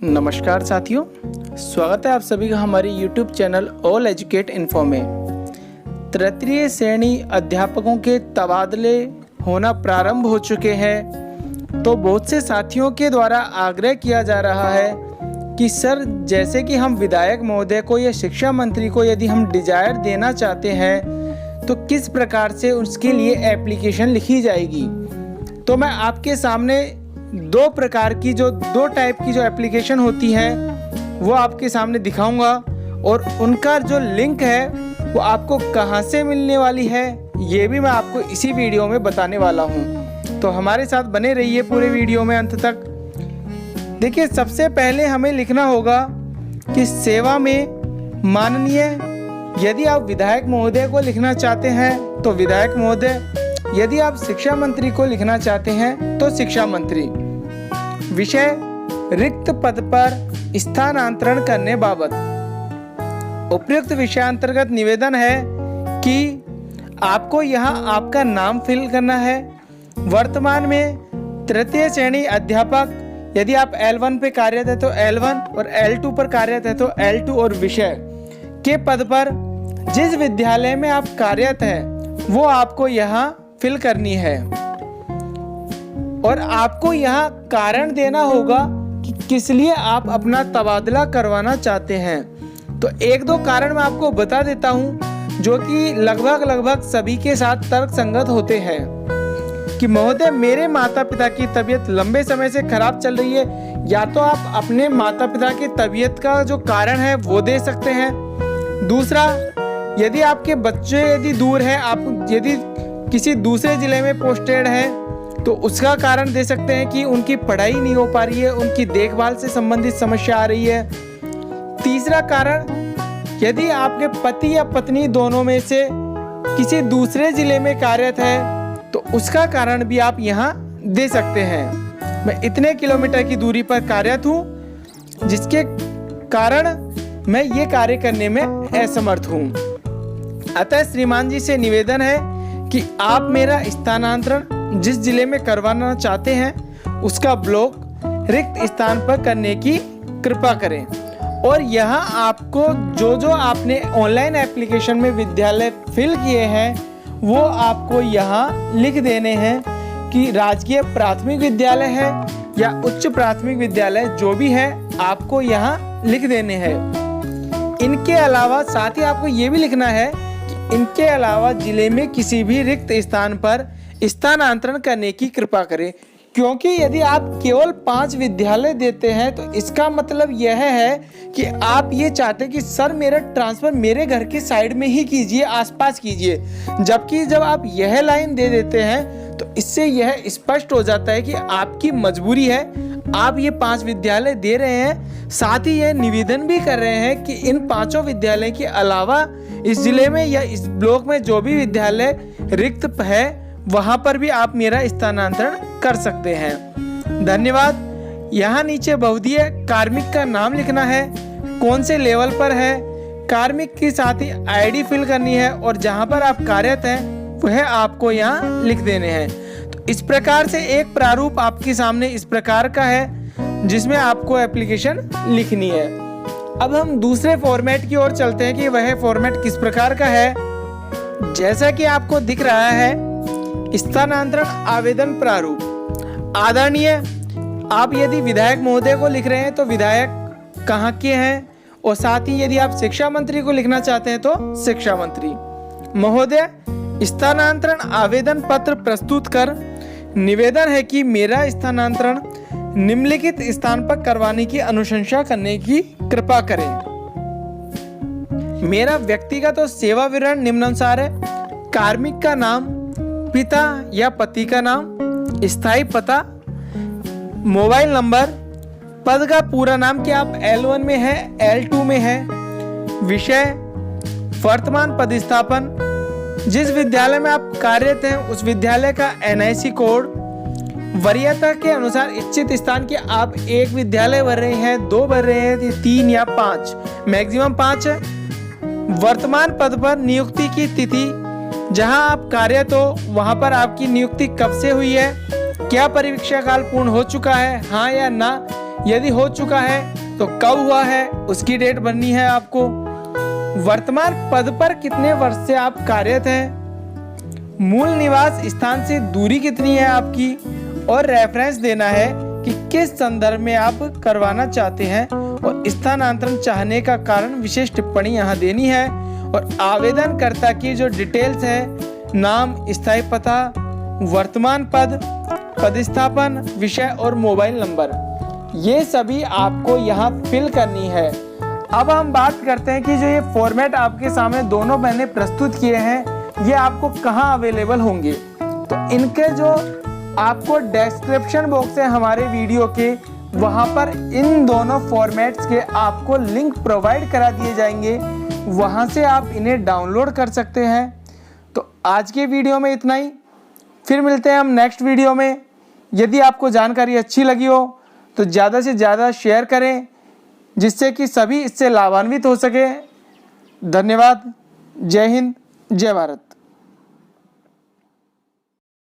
नमस्कार साथियों, स्वागत है आप सभी का हमारे YouTube channel all educate info में। तृतीय श्रेणी अध्यापकों के तबादले होना प्रारंभ हो चुके हैं, तो बहुत से साथियों के द्वारा आग्रह किया जा रहा है कि सर, जैसे कि हम विधायक महोदय को या शिक्षा मंत्री को यदि हम डिजायर देना चाहते हैं तो किस प्रकार से उसके लिए एप्लीकेशन लिखी जाएगी। तो मैं आपके सामने दो टाइप की जो एप्लीकेशन होती है वो आपके सामने दिखाऊंगा, और उनका जो लिंक है वो आपको कहां से मिलने वाली है ये भी मैं आपको इसी वीडियो में बताने वाला हूं। तो हमारे साथ बने रहिए पूरे वीडियो में अंत तक। देखिए, सबसे पहले हमें लिखना होगा कि सेवा में माननीय। यदि आप विधायक महोदय को लिखना चाहते हैं तो विधायक महोदय, यदि आप शिक्षा मंत्री को लिखना चाहते हैं तो शिक्षा मंत्री। विषय रिक्त पद पर स्थानांतरण करने बाबत। उपयुक्त विषयांतर्गत निवेदन है कि आपको यहाँ आपका नाम फिल करना है। वर्तमान में तृतीय श्रेणी अध्यापक, यदि आप L1 पे कार्यरत है तो L1 और L2 पर कार्यरत है तो L2, और विषय के पद पर जिस विद्यालय में आप कार्यरत हैं वो आपको यहाँ फिल करनी है, और आपको यहाँ कारण देना होगा कि किस लिए आप अपना तबादला करवाना चाहते हैं। तो एक दो कारण मैं आपको बता देता हूँ जो कि लगभग सभी के साथ तर्कसंगत होते हैं कि महोदय, मेरे माता पिता की तबीयत लंबे समय से खराब चल रही है। या तो आप अपने माता पिता की तबीयत का जो कारण है वो दे सकते हैं। दूसरा, यदि आपके बच्चे यदि दूर हैं, आप यदि किसी दूसरे जिले में पोस्टेड हैं तो उसका कारण दे सकते हैं कि उनकी पढ़ाई नहीं हो पा रही है, उनकी देखभाल से संबंधित समस्या आ रही है। तीसरा कारण, यदि आपके पति या पत्नी दोनों में से किसी दूसरे जिले में कार्यरत है तो उसका कारण भी आप यहाँ दे सकते हैं। मैं इतने किलोमीटर की दूरी पर कार्यरत हूँ जिसके कारण मैं ये कार्य करने में असमर्थ हूँ। अतः श्रीमान जी से निवेदन है कि आप मेरा स्थानांतरण जिस जिले में करवाना चाहते हैं उसका ब्लॉक रिक्त स्थान पर करने की कृपा करें। और यहाँ आपको जो आपने ऑनलाइन एप्लीकेशन में विद्यालय फिल किए हैं वो आपको यहाँ लिख देने हैं कि राजकीय प्राथमिक विद्यालय है या उच्च प्राथमिक विद्यालय, जो भी है आपको यहाँ लिख देने हैं। इनके अलावा साथ ही आपको ये भी लिखना है कि इनके अलावा जिले में किसी भी रिक्त स्थान पर स्थानांतरण करने की कृपा करें, क्योंकि यदि आप केवल 5 विद्यालय देते हैं तो इसका मतलब यह है कि आप ये चाहते हैं कि सर, मेरा ट्रांसफर मेरे घर के साइड में ही कीजिए, आसपास कीजिए। जबकि जब आप यह लाइन दे देते हैं तो इससे यह स्पष्ट हो जाता है कि आपकी मजबूरी है, आप ये 5 विद्यालय दे रहे हैं। साथ ही यह निवेदन भी कर रहे हैं कि इन 5 विद्यालय के अलावा इस जिले में या इस ब्लॉक में जो भी विद्यालय रिक्त है वहां पर भी आप मेरा स्थानांतरण कर सकते हैं। धन्यवाद। यहाँ नीचे बहुधीय कार्मिक का नाम लिखना है, कौन से लेवल पर है, कार्मिक के साथ ही आईडी फिल करनी है, और जहां पर आप कार्यरत हैं वह आपको यहाँ लिख देने हैं। तो इस प्रकार से एक प्रारूप आपके सामने इस प्रकार का है जिसमें आपको एप्लीकेशन लिखनी है। अब हम दूसरे फॉर्मेट की ओर चलते हैं कि वह फॉर्मेट किस प्रकार का है। जैसा कि आपको दिख रहा है, स्थानांतरण आवेदन प्रारूप। आदरणीय, आप यदि विधायक महोदय को लिख रहे हैं तो विधायक कहाँ के हैं, और साथ ही यदि आप शिक्षा मंत्री को लिखना चाहते हैं तो शिक्षा मंत्री। महोदय, स्थानांतरण आवेदन पत्र प्रस्तुत कर निवेदन है कि मेरा स्थानांतरण निम्नलिखित स्थान पर करवाने की अनुशंसा करने की कृपा करें। मेरा व्यक्तिगत और सेवा विवरण निम्नानुसार है। कार्मिक का नाम, पिता या पति का नाम, स्थायी पता, मोबाइल नंबर, पद का पूरा नाम कि आप L1 में है, L2 में है, विषय, वर्तमान पदस्थापन, जिस विद्यालय में आप कार्यरत हैं उस विद्यालय का NIC कोड, वरीयता के अनुसार इच्छित स्थान की आप 1 विद्यालय भर रहे हैं, 2 भर रहे हैं, 3 या 5, मैक्सिमम 5 है। वर्तमान पद पर नियुक्ति की तिथि, जहां आप कार्यरत हो वहां पर आपकी नियुक्ति कब से हुई है, क्या परीक्षा काल पूर्ण हो चुका है, हाँ या ना, यदि हो चुका है तो कब हुआ है उसकी डेट भरनी है आपको। वर्तमान पद पर कितने वर्ष से आप कार्यरत हैं, मूल निवास स्थान से दूरी कितनी है आपकी, और रेफरेंस देना है कि किस संदर्भ में आप करवाना चाहते हैं, और स्थानांतरण चाहने का कारण विशेष टिप्पणी यहाँ देनी है। और आवेदनकर्ता की जो डिटेल्स है, नाम, स्थायी पता, वर्तमान पद, पदस्थापन, विषय और मोबाइल नंबर, ये सभी आपको यहाँ फिल करनी है। अब हम बात करते हैं कि जो ये फॉर्मेट आपके सामने दोनों मैंने प्रस्तुत किए हैं, ये आपको कहाँ अवेलेबल होंगे। तो इनके जो आपको डिस्क्रिप्शन बॉक्स है हमारे वीडियो के, वहाँ पर इन दोनों फॉर्मेट्स के आपको लिंक प्रोवाइड करा दिए जाएंगे, वहाँ से आप इन्हें डाउनलोड कर सकते हैं। तो आज के वीडियो में इतना ही, फिर मिलते हैं हम नेक्स्ट वीडियो में। यदि आपको जानकारी अच्छी लगी हो तो ज़्यादा से ज़्यादा शेयर करें, जिससे कि सभी इससे लाभान्वित हो सके। धन्यवाद। जय हिंद, जय भारत।